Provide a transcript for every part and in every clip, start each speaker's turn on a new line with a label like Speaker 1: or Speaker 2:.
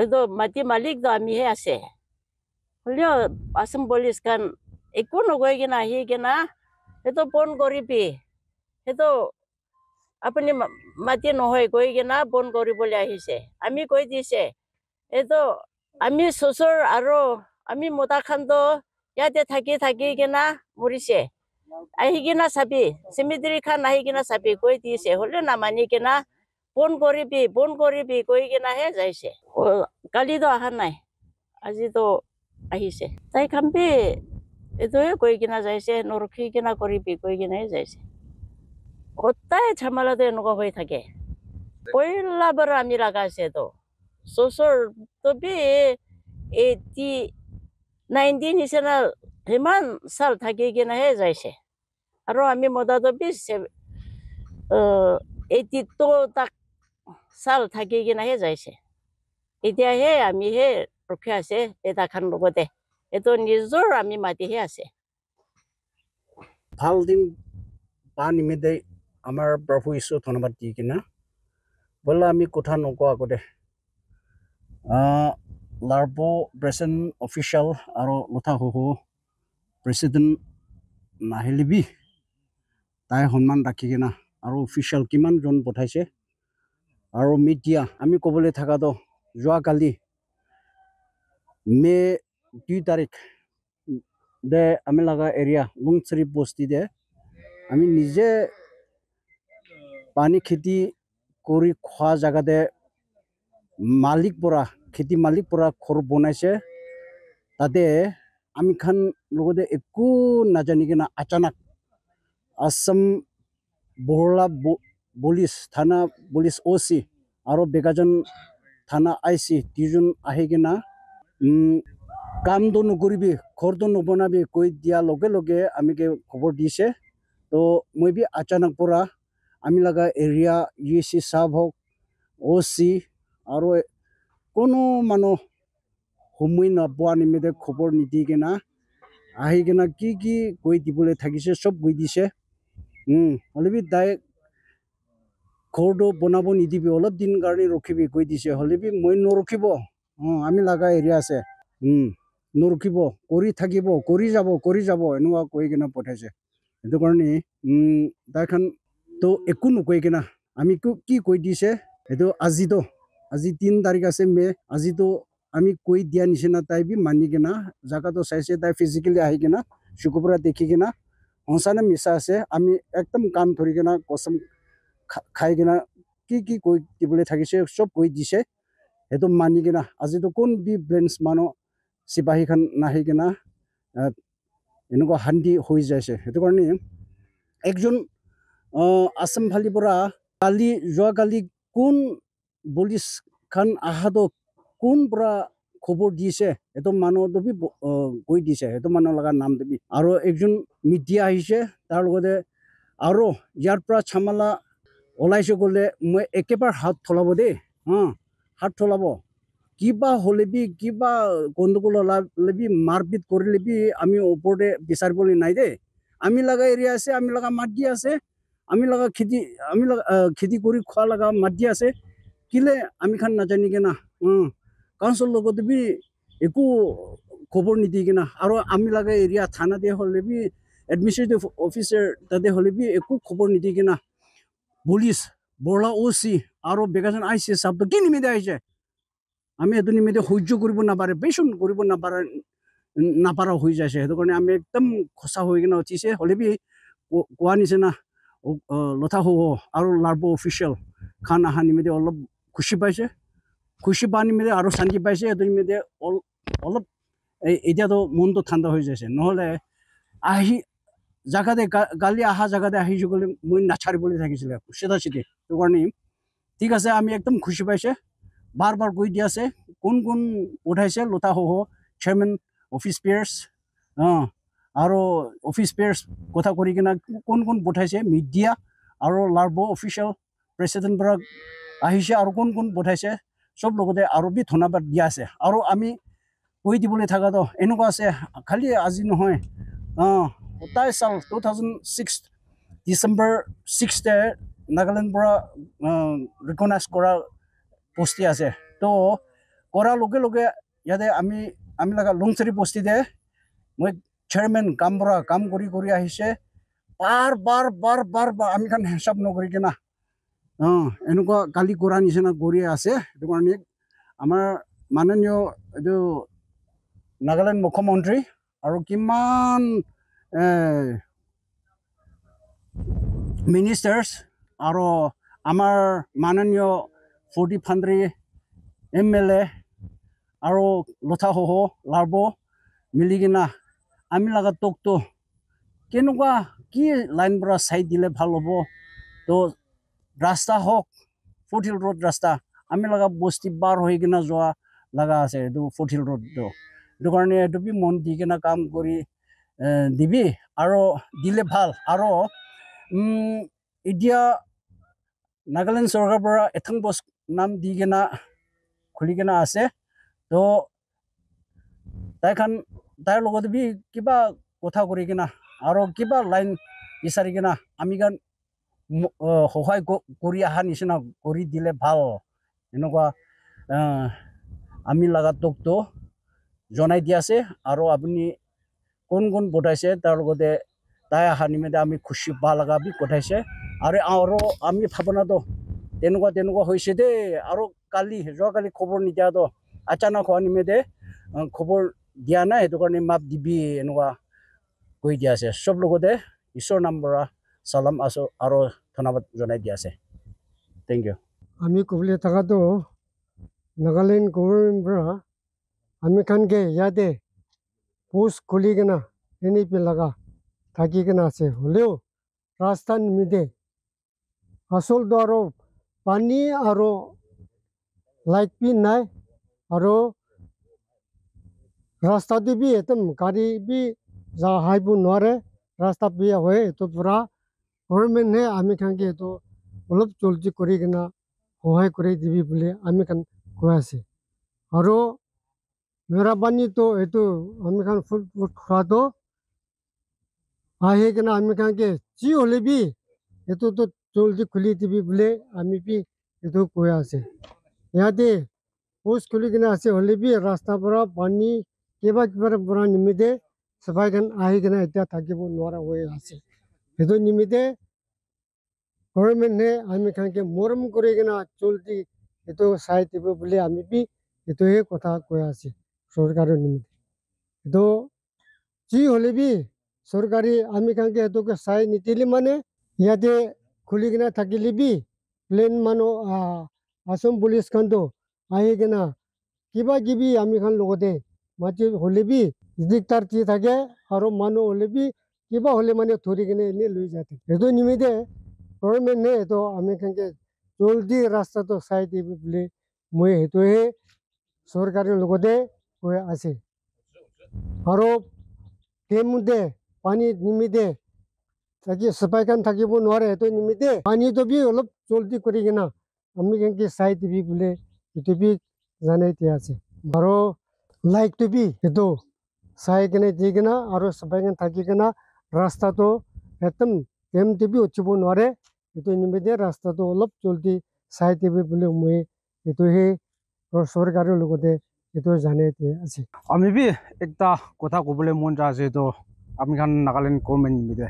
Speaker 1: itu mati malik do ami he ase holio asam police kan ekko nogoi gina hi gina itu pon koribi itu apni mati nohoi goi gina pon koribole ahise ami koi dise itu ami sosor aro ami mota khan do yate thaki gina murise ahi gina sabi cemetery khan ahi gina sabi koi dise holio na mani gina pon koribi koi gina he jaise kali do aha nai aji do ahise tai khambe edoe koi gina jaise norokhi gina koribi koi gina jaise otai chamala de nogo hoi thake poila bar ami lagase to sosor to bi 19 hisena heman sal thake gina he jaise aro ami moda to bi 82 tak sal thake gina he jaise এতিয়া হে আমি হে ৰখি আছে এটা খান লগতে এটো নিজৰ আমি মাটি হে আছে
Speaker 2: ভাল দিন পানী মেদে আমাৰ প্ৰভু ঈশ্বৰ ধন্যবাদ দি কিনা বলা আমি কথা নকোৱা আগতে লাৰ্বো প্ৰেচিডেণ্ট অফিচিয়েল আৰু লথা হহু প্ৰেচিডেণ্ট নাহিলিবি তাই সন্মান ৰাখি কিনা আৰু অফিচিয়েল কিমান জন পঠাইছে আৰু মিডিয়া আমি ক'বলৈ থাকাটো যোৱাকালি মে 2 তাৰিখ দে আমি লগা এৰিয়া লুংচৰি বস্তি দে আমি নিজে পানী খেতি কৰি খোৱা জাগাতে মালিক পৰা খেতি মালিক পৰা ঘৰ বনাইছে তাতে আমি খান লগতে একো নাজানি কিনা আচানক আসাম বহলা পুলিচ থানা পুলিচ ওসি আৰু বেগাজন থানা আইসি দুজন আহি কিনা কামটো নকৰিবি ঘৰটো নবনাবি কৈ দিয়া লগে লগে আমিকে খবৰ দিছে তো মই বি আচানক পৰা আমি লগা এৰিয়া ইউসি সাহেব হওক ওসি আৰু কোনো মানুহ সময় নোপোৱা নিমিত্তে খবৰ নিদি কিনা আহি কিনা কি কৈ দিবলৈ থাকিছে চব কৈ দিছে হ'লেবি তাই ঘৰটো বনাব নিদিবি অলপ দিন কাৰণে ৰখিবি কৈ দিছে হ'লেবি মই নৰখিব আমি লগা এৰিয়া আছে নৰখিব কৰি থাকিব কৰি যাব এনেকুৱা কৈ কিনা পঠাইছে সেইটো কাৰণে তাইখন তো একো নকৈ কিনা আমি কি কৈ দিছে সেইটো আজি 3 তাৰিখ আছে মে আজিতো আমি কৈ দিয়া নিচিনা তাই বি মানি কিনা জাগাটো চাইছে তাই ফিজিকেলি আহি কিনা চকুপৰা দেখি কিনা সঁচানে মিছা আছে আমি একদম কাম ধৰি কিনা কসম খাই কিনা কি কৈ দিবলৈ থাকিছে চব কৈ দিছে সেইটো মানি কিনা আজিতো কোন বি ব্ৰেঞ্চ মানুহ চিপাহী খান নাহি কিনা এনেকুৱা শান্তি হৈ যাইছে সেইটো কাৰণে একজন আসাম ফালি পৰা যোৱাকালি কোন পুলিচ খান আহাতো কোন পৰা খবৰ দিছে এইটো মানুহ তুমি কৈ দিছে সেইটো মানুহ লগা নাম দিবি আৰু একজন মিডিয়া আহিছে তাৰ লগতে আৰু ইয়াৰ পৰা চামালা ওলাইছে গ'লে মই একেবাৰে হাত থলাব দেই হাত থলাব কিবা হ'লেবি কিবা গণ্ডগোল ওলালেবি মাৰপিট কৰিলেবি আমি ওপৰতে বিচাৰিবলৈ নাই দেই আমি লগা এৰিয়া আছে আমি লগা মাটি আছে আমি লগা খেতি কৰি খোৱা লগা মাটি আছে কিলে আমি খান নাজানি কিনা কাউন্সিল লগতে বি একো খবৰ নিদি কিনা আৰু আমি লগা এৰিয়া থানাতে হ'লেবি এডমিনিষ্ট্ৰেটিভ অফিচাৰ তাতে হ'লেবি একো খবৰ নিদি কিনা পুলিচ বৰলা ওসি আৰু বেগাজন আইছে চাবটো কি নিমিত্তে আহিছে আমি এইটো নিমিত্তে সহ্য কৰিব নাপাৰে বেচোন কৰিব নাপাৰা হৈ যাইছে সেইটো কাৰণে আমি একদম খচা হৈ কিনে উঠিছে হ'লেবি কোৱা নিচিনা লথা হ'ব আৰু লাৰ্বো অফিচিয়েল খান আহা নিমিত্তে অলপ খুচি পাইছে খুচি পা নিমিত্তে আৰু শান্তি পাইছে এইটো নিমিত্তে অলপ এতিয়াতো মনটো ঠাণ্ডা হৈ যাইছে নহ'লে আহি জাগাতে গালি আহা জাগাতে আহি গ'লে মই নাচাৰিবলৈ থাকিছিলে চিধা চিধি সেইটো কাৰণে ঠিক আছে আমি একদম খুচি পাইছে বাৰ কৈ দি আছে কোন পঠাইছে লতা হ'ব চেয়াৰমেন অফিচ পেয়াৰ্ছ আৰু অফিচ পেয়াৰ্ছ কথা কৰি কিনা কোন পঠাইছে মিডিয়া আৰু লাৰ্বো অফিচিয়েল প্ৰেচিডেণ্ট পৰা আহিছে আৰু কোন পঠাইছে চব লগতে আৰু বি ধন্যবাদ দিয়া আছে আৰু আমি কৈ দিবলৈ থকাটো এনেকুৱা আছে খালি আজি নহয় 27 সাল 2006 ডিচেম্বৰ 6 নাগালেণ্ড পৰা ৰিকগনাইজ কৰা পোষ্টি আছে তো কৰা লগে লগে ইয়াতে আমি লগা লংচেৰি বস্তিতে মই চেয়াৰমেন কাম কৰি আহিছে বাৰ আমি খান হিচাপ নকৰি কিনা এনেকুৱা কালি কৰা নিচিনা কৰি আছে সেইটো কাৰণে আমাৰ মাননীয় এইটো নাগালেণ্ড মুখ্যমন্ত্ৰী আৰু কিমান মিনিষ্টাৰ্ছ আৰু আমাৰ মাননীয় 40 ফান্দ্ৰী MLA আৰু লথা সহ লাৰব মিলি কিনা আমি লগা টকটো কেনেকুৱা কি লাইন পৰা চাই দিলে ভাল হ'ব তো ৰাস্তা হওক ফুটহিল ৰোড ৰাস্তা আমি লগা বস্তি বাৰ হৈ কিনা যোৱা লগা আছে এইটো ফুটহিল ৰোডটো সেইটো কাৰণে এইটো বি মন দি কিনা কাম কৰি দিবি আৰু দিলে ভাল আৰু এতিয়া নাগালেণ্ড চৰকাৰৰ পৰা এথং বস নাম দি কিনা খুলি কিনা আছে তো তাইৰ লগতে বি কিবা কথা কৰি কিনা আৰু কিবা লাইন বিচাৰি কিনা আমি গান সহায় কৰি অহা নিচিনা কৰি দিলে ভাল এনেকুৱা আমি লগা তোকতো জনাই দি আছে আৰু আপুনি কোন পঠাইছে তাৰ লগতে তাই অহা নিমিত্তে আমি খুচি ভাল লগা বি পঠাইছে আৰু আমি ভাৱনাটো তেনেকুৱা হৈছে দেই আৰু যোৱাকালি খবৰ নিদিয়াতো আচানক হোৱা নিমিত্তে খবৰ দিয়া নাই সেইটো কাৰণে মাপ দিবি এনেকুৱা কৈ দিয়া আছে চব লগতে ঈশ্বৰ নাম পৰা সালাম আছো আৰু ধন্যবাদ জনাই দিয়া আছে থেংক ইউ
Speaker 3: আমি ক'বলৈ থকাটো নাগালেণ্ড গভৰ্ণমেণ্ট পৰা আমি খানকে ইয়াতে পোষ্ট খুলি কিনা NEP লগা থাকি কিনা আছে হ'লেও ৰাস্তা নিমিত্তে আচলটো আৰু পানী আৰু লাইট বি নাই আৰু ৰাস্তাটো বি একদম গাড়ী বি আহিব নোৱাৰে ৰাস্তা বেয়া হয় এইটো পৰা গভৰ্ণমেণ্টে আমি খানকে এইটো অলপ জলদি কৰি কিনা সহায় কৰি দিবি বুলি আমি খান কৈ আছে আৰু মেৰাবানীটো এইটো আমি খান ফুট খোৱাটো আহি কিনা আমি খানকে যি হ'লে বি এইটোতো জলদি খুলি দিবি বুলি আমি বি এইটো কৈ আছে ইয়াতে পোষ্ট খুলি কিনা আছে হ'লে বি ৰাস্তাৰ পৰা পানী কিবা পৰা নিমিত্তে চাফাই খান আহি কিনা এতিয়া থাকিব নোৱাৰা হৈ আছে সেইটো নিমিত্তে গভৰ্ণমেণ্টে আমি খানকে মৰম কৰি কিনা জলদি এইটো চাই দিব বুলি আমি বি এইটোহে কথা কৈ আছে চৰকাৰৰ নিমিত্তে এইটো যি হ'লে বি চৰকাৰী আমি খানকে এইটোকে চাই নিদিলে মানে ইয়াতে খুলি কিনা থাকিলে বি প্লেন মানুহ আসাম পুলিচ খানটো আহি কিনা কিবা কিবি আমি খান লগতে মাটি হ'লে বি দিগদাৰ দি থাকে আৰু মানুহ হ'লে বি কিবা হ'লে মানে ধৰি কিনে এনেই লৈ যায় সেইটো নিমিত্তে গভৰ্ণমেণ্টে এইটো আমি খানকে জলদি ৰাস্তাটো চাই দিব বুলি মই সেইটোহে চৰকাৰৰ লগতে কৈ আছে আৰু সেইমতে পানী নিমিত্তে চাফাই খান থাকিব নোৱাৰে সেইটো নিমিত্তে পানীটো বি অলপ জলদি কৰি কিনা আমি খানকে চাই দিবি বুলি এইটো বি জানাই দিয়া আছে আৰু লাইটটো বি সেইটো চাই কিনে দি কিনা আৰু চাফাই খান থাকি কিনা ৰাস্তাটো একদম বি উঠিব নোৱাৰে এইটো নিমিত্তে ৰাস্তাটো অলপ জলদি চাই দিবি বুলি মই এইটোহে চৰকাৰৰ লগতে এইটো জানাই দিয়া আছে
Speaker 4: আমি বি একটা কথা ক'বলৈ মন যায় আছে এইটো আমি খান নাগালেণ্ড গভৰ্ণমেণ্ট নিমিত্তে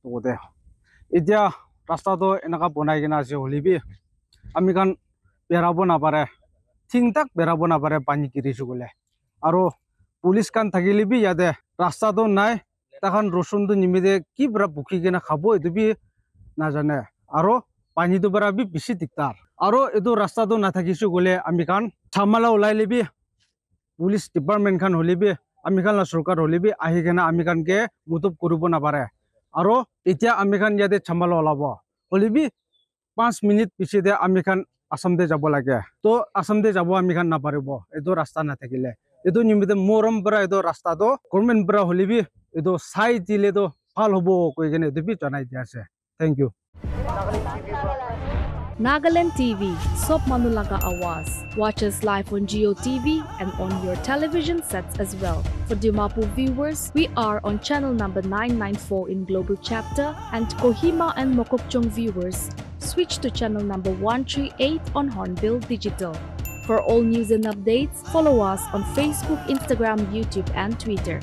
Speaker 4: লগতে এতিয়া ৰাস্তাটো এনেকুৱা বনাই কিনে আছে হ'লে বি আমি খান বেৰাব নাপাৰে ঠিকঠাক বেৰাব নাপাৰে পানী কিৰিছোঁ গ'লে আৰু পুলিচ খান থাকিলে বি ইয়াতে ৰাস্তাটো নাই তাখন ৰচুনটো নিমিত্তে কি পৰা বুকি কিনে খাব এইটো বি নাজানে আৰু পানীটো পৰা বি বেছি দিগদাৰ আৰু এইটো ৰাস্তাটো নাথাকিছোঁ গ'লে আমি খান চামালা ওলাই লিবি পুলিচ ডিপাৰ্টমেণ্ট খান হ'লে বি আমি খান চৰকাৰ হ'লে বি আহি কিনে আমি খানকে মুটুব কৰিব নাপাৰে আৰু এতিয়া আমি খান ইয়াতে চামালা ওলাব হ'লে বি 5 মিনিট পিছতে আমি খান আসামতে যাব লাগে তো আসামতে যাব আমি খান নাপাৰিব এইটো ৰাস্তা নাথাকিলে এইটো নিমিত্তে মৰম পৰা এইটো ৰাস্তাটো গভৰ্ণমেণ্ট পৰা হ'লে বি এইটো চাই দিলেতো ভাল হ'ব কৈ কিনে এইটো বি জনাই দিয়া আছে thank you
Speaker 5: Nagaland TV, Sop Manulaga Awas. Watch us live on Geo TV and on your television sets as well. For Dimapur viewers, we are on channel number 994 in Global Chapter, and Kohima and Mokokchung viewers, switch to channel number 138 on Hornbill Digital. For all news and updates, follow us on Facebook, Instagram, YouTube, and Twitter.